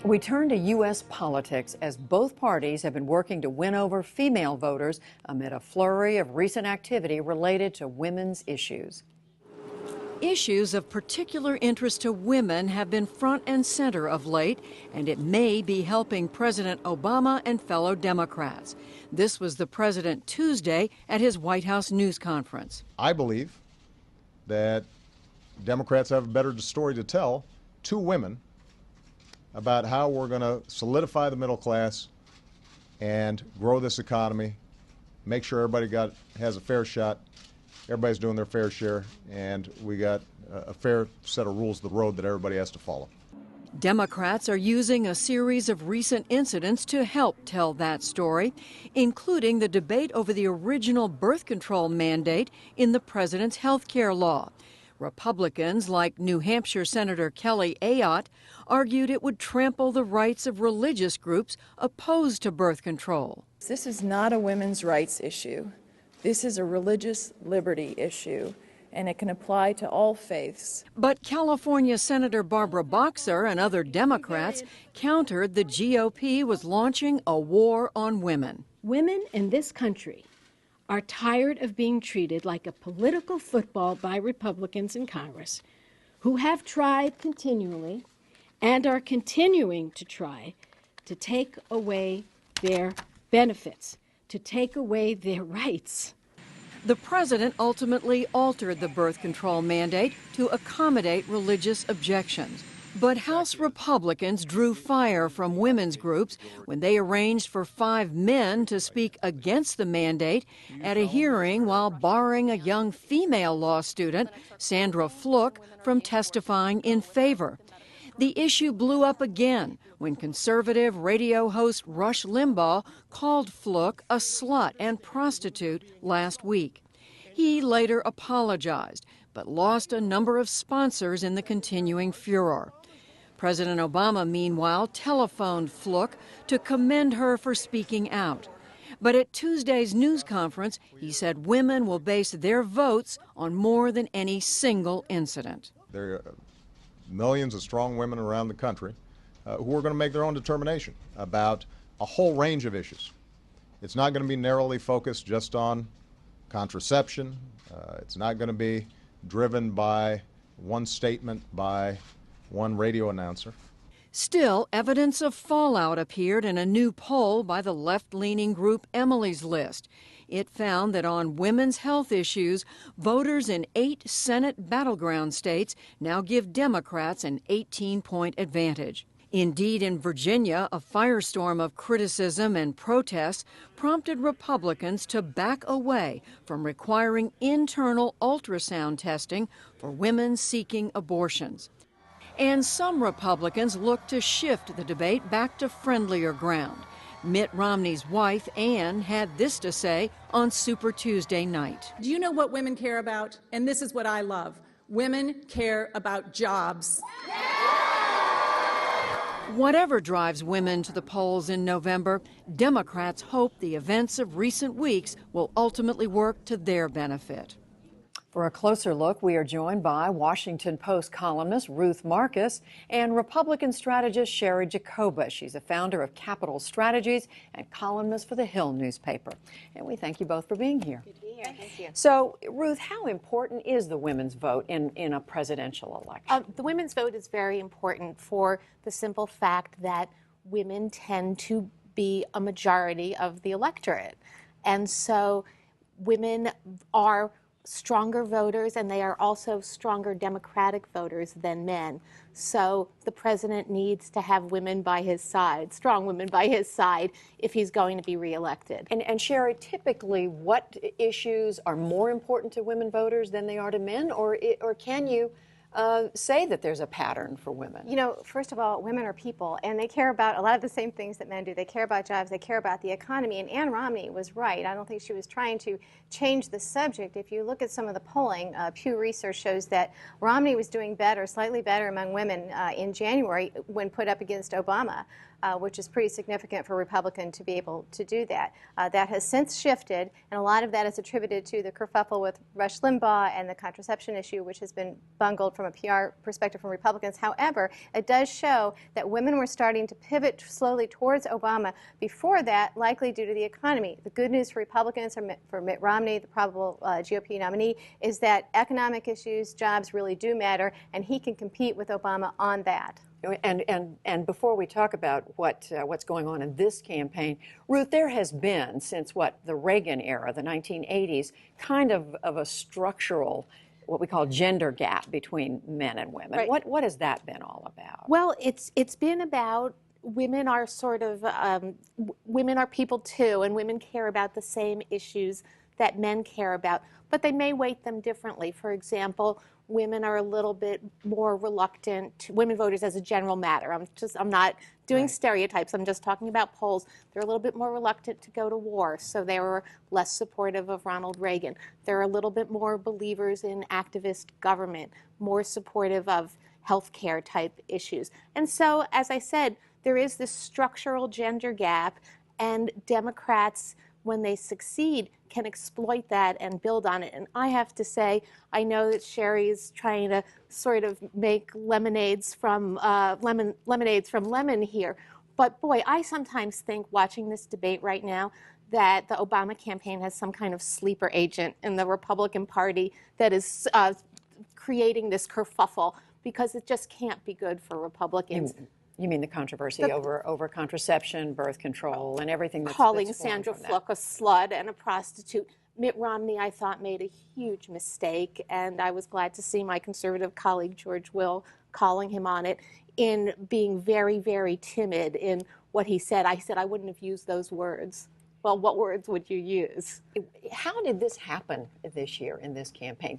We turn to U.S. politics as both parties have been working to win over female voters amid a flurry of recent activity related to women's issues. Issues of particular interest to women have been front and center of late, and it may be helping President Obama and fellow Democrats. This was the president Tuesday at his White House news conference. I believe that Democrats have a better story to tell to women about how we're going to solidify the middle class and grow this economy, make sure everybody has a fair shot, everybody's doing their fair share, and we got a fair set of rules of the road that everybody has to follow. Democrats are using a series of recent incidents to help tell that story, including the debate over the original birth control mandate in the president's health care law. Republicans, like New Hampshire Senator Kelly Ayotte, argued it would trample the rights of religious groups opposed to birth control. This is not a women's rights issue. This is a religious liberty issue, and it can apply to all faiths. But California Senator Barbara Boxer and other Democrats countered the GOP was launching a war on women. Women in this country are tired of being treated like a political football by Republicans in Congress, who have tried continually and are continuing to try to take away their benefits, to take away their rights. The president ultimately altered the birth control mandate to accommodate religious objections. But House Republicans drew fire from women's groups when they arranged for 5 men to speak against the mandate at a hearing while barring a young female law student, Sandra Fluke, from testifying in favor. The issue blew up again when conservative radio host Rush Limbaugh called Fluke a slut and prostitute last week. He later apologized, but lost a number of sponsors in the continuing furor. President Obama, meanwhile, telephoned Fluke to commend her for speaking out. But at Tuesday's news conference, he said women will base their votes on more than any single incident. There are millions of strong women around the country who are going to make their own determination about a whole range of issues. It's not going to be narrowly focused just on contraception. It's not going to be driven by one statement by one radio announcer. Still, evidence of fallout appeared in a new poll by the left-leaning group Emily's List. It found that on women's health issues, voters in 8 Senate battleground states now give Democrats an 18-point advantage. Indeed, in Virginia, a firestorm of criticism and protests prompted Republicans to back away from requiring internal ultrasound testing for women seeking abortions. And some Republicans look to shift the debate back to friendlier ground. Mitt Romney's wife, Ann, had this to say on Super Tuesday night. Do you know what women care about? And this is what I love. Women care about jobs. Whatever drives women to the polls in November, Democrats hope the events of recent weeks will ultimately work to their benefit. For a closer look, we are joined by Washington Post columnist Ruth Marcus and Republican strategist Sherry Jacoba. She's a founder of Capital Strategies and columnist for the Hill newspaper. And we thank you both for being here. Good to be here. Thank you. So, Ruth, how important is the women's vote in a presidential election? The women's vote is very important for the simple fact that women tend to be a majority of the electorate. And so women are stronger voters, and they are also stronger Democratic voters than men. So the president needs to have women by his side, strong women by his side, if he's going to be reelected. And Sherry, typically, what issues are more important to women voters than they are to men, or can you say that there's a pattern for women? You know, first of all, women are people, and they care about a lot of the same things that men do. They care about jobs, they care about the economy, and Ann Romney was right. I don't think she was trying to change the subject. If you look at some of the polling, Pew Research shows that Romney was doing better, slightly better among women in January when put up against Obama. Which is pretty significant for a Republican to be able to do that. That has since shifted, and a lot of that is attributed to the kerfuffle with Rush Limbaugh and the contraception issue, which has been bungled from a PR perspective from Republicans. However, it does show that women were starting to pivot slowly towards Obama before that, likely due to the economy. The good news for Republicans, for Mitt Romney, the probable GOP nominee, is that economic issues, jobs really do matter, and he can compete with Obama on that. And before we talk about what's going on in this campaign, Ruth, there has been since the Reagan era, the 1980s, kind of a structural, what we call gender gap between men and women. Right. What has that been all about? Well, it's been about women are sort of women are people too, and women care about the same issues that men care about, but they may weight them differently. For example, women are a little bit more reluctant, women voters as a general matter. I'm not doing stereotypes, I'm just talking about polls. They're a little bit more reluctant to go to war, so they were less supportive of Ronald Reagan. They're a little bit more believers in activist government, more supportive of healthcare type issues. And so, as I said, there is this structural gender gap, and Democrats, when they succeed, can exploit that and build on it. And I have to say, I know that Sherry is trying to sort of make lemonades from lemon here. But boy, I sometimes think watching this debate right now that the Obama campaign has some kind of sleeper agent in the Republican Party that is creating this kerfuffle, because it just can't be good for Republicans. You mean the controversy over contraception, birth control, and everything that's calling Sandra Fluke a slut and a prostitute. Mitt Romney, I thought, made a huge mistake, and I was glad to see my conservative colleague George Will calling him on it, in being very, very timid in what he said. I said I wouldn't have used those words. Well, what words would you use? How did this happen this year in this campaign?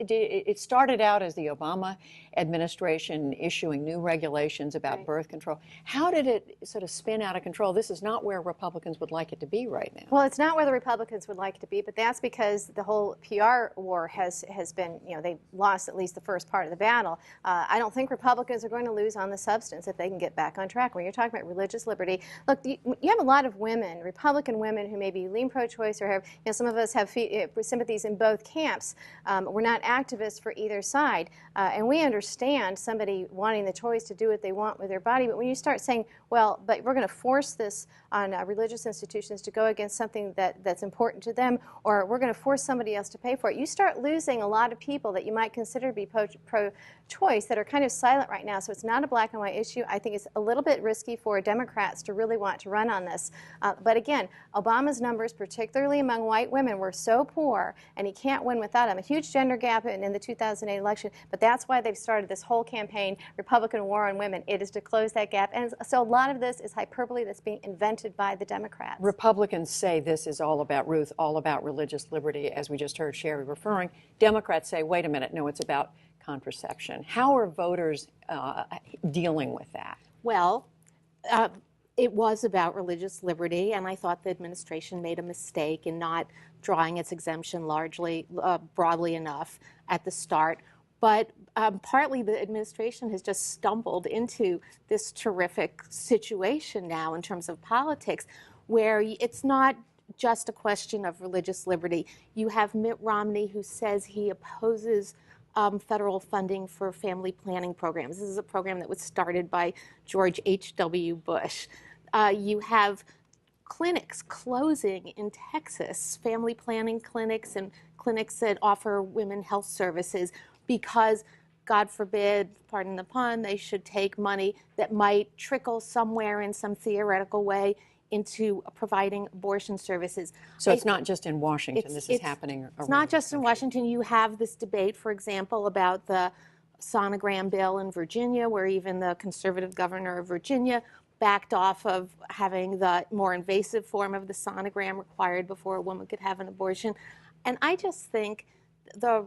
It started out as the Obama administration issuing new regulations about birth control. How did it sort of spin out of control? This is not where Republicans would like it to be right now. Well, it's not where the Republicans would like it to be, but that's because the whole PR war has been, they lost at least the first part of the battle. I don't think Republicans are going to lose on the substance if they can get back on track. When you're talking about religious liberty, look, you have a lot of women, Republican women, who maybe lean pro-choice or have, some of us have sympathies in both camps. We're not activists for either side, and we understand somebody wanting the choice to do what they want with their body, but when you start saying, well, but we're going to force this on religious institutions to go against something that's important to them, or we're going to force somebody else to pay for it, you start losing a lot of people that you might consider to be pro-choice that are kind of silent right now. So it's not a black and white issue. I think it's a little bit risky for Democrats to really want to run on this. But again, Obama's numbers, particularly among white women, were so poor, and he can't win without them. A huge gender gap in the 2008 election, but that's why they've started this whole campaign, Republican War on Women. It is to close that gap. And so a lot of this is hyperbole that's being invented by the Democrats. Republicans say this is all about, Ruth, all about religious liberty, as we just heard Sherry referring. Democrats say, wait a minute, no, it's about contraception. How are voters dealing with that? Well, it was about religious liberty, and I thought the administration made a mistake in not drawing its exemption broadly enough at the start. But partly the administration has just stumbled into this terrific situation now in terms of politics, where it's not just a question of religious liberty. You have Mitt Romney, who says he opposes federal funding for family planning programs. This is a program that was started by George H.W. Bush. You have clinics closing in Texas, family planning clinics and clinics that offer women health services, because, God forbid, pardon the pun, they should take money that might trickle somewhere in some theoretical way into providing abortion services. So it's not just in Washington, this is happening around. It's not just in Washington. You have this debate, for example, about the sonogram bill in Virginia, where even the conservative governor of Virginia backed off of having the more invasive form of the sonogram required before a woman could have an abortion. And I just think the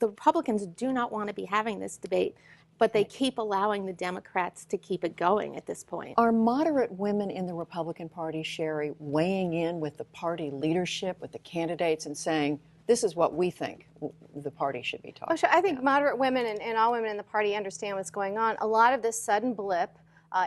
Republicans do not want to be having this debate, but they keep allowing the Democrats to keep it going at this point. Are moderate women in the Republican Party, Sherry, weighing in with the party leadership, with the candidates, and saying, this is what we think the party should be talking about? I think moderate women and all women in the party understand what's going on. A lot of this sudden blip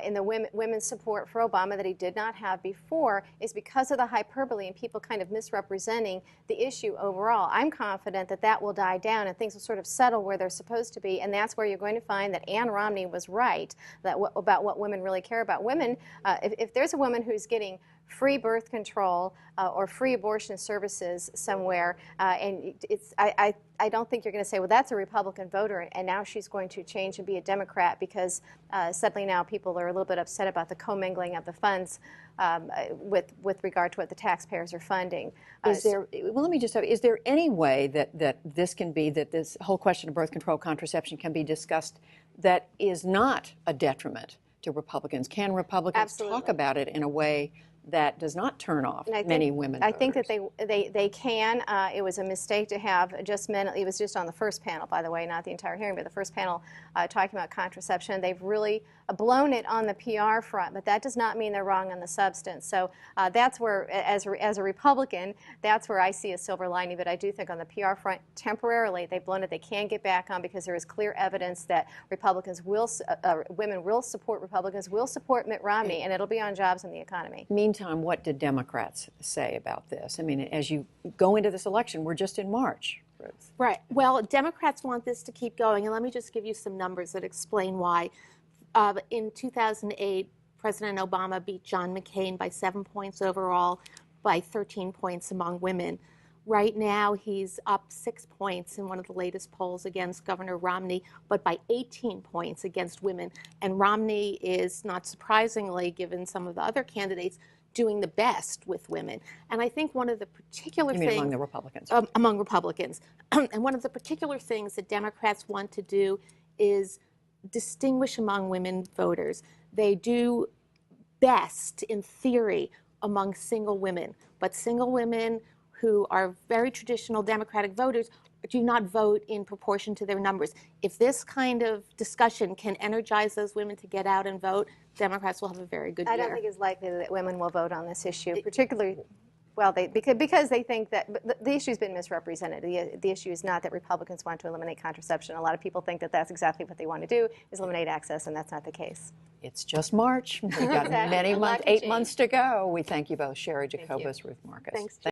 in the women's support for Obama that he did not have before is because of the hyperbole and people kind of misrepresenting the issue overall. I'm confident that that will die down and things will sort of settle where they're supposed to be, and that's where you're going to find that Ann Romney was right about what women really care about. Women, if there's a woman who's getting free birth control or free abortion services somewhere, and I don't think you're going to say, well, that's a Republican voter, and now she's going to change and be a Democrat because suddenly now people are a little bit upset about the commingling of the funds with regard to what the taxpayers are funding. Is there, well, let me just say, is there any way that this can be, that this whole question of birth control contraception can be discussed that is not a detriment to Republicans? Can Republicans Absolutely. talk about it in a way that does not turn off many women I voters? think that they can. It was a mistake to have just men. It was just on the first panel, by the way, not the entire hearing, but the first panel talking about contraception. They've really blown it on the PR front, but that does not mean they're wrong on the substance. So that's where, as a Republican, that's where I see a silver lining. But I do think on the PR front, temporarily, they've blown it. They can get back on because there is clear evidence that Republicans will, women will support Republicans, will support Mitt Romney, and it'll be on jobs and the economy. Meantime, what did Democrats say about this? I mean, as you go into this election, we're just in March. Ruth. Right. Well, Democrats want this to keep going, and let me just give you some numbers that explain why. In 2008, President Obama beat John McCain by 7 points overall, by 13 points among women. Right now, he's up 6 points in one of the latest polls against Governor Romney, but by 18 points against women. And Romney is, not surprisingly, given some of the other candidates, doing the best with women. And I think one of the particular things— among the Republicans? Among Republicans. And one of the particular things that Democrats want to do is distinguish among women voters. They do best, in theory, among single women. But single women who are very traditional Democratic voters do not vote in proportion to their numbers. If this kind of discussion can energize those women to get out and vote, Democrats will have a very good year. I don't think it's likely that women will vote on this issue, particularly, well, because they think that the issue's been misrepresented. The issue is not that Republicans want to eliminate contraception. A lot of people think that that's exactly what they want to do, is eliminate access, and that's not the case. It's just March. We've got Exactly. many A lot months, can 8 change. months to go. We thank you both, Sherry Jacobus, Ruth Marcus. Thanks.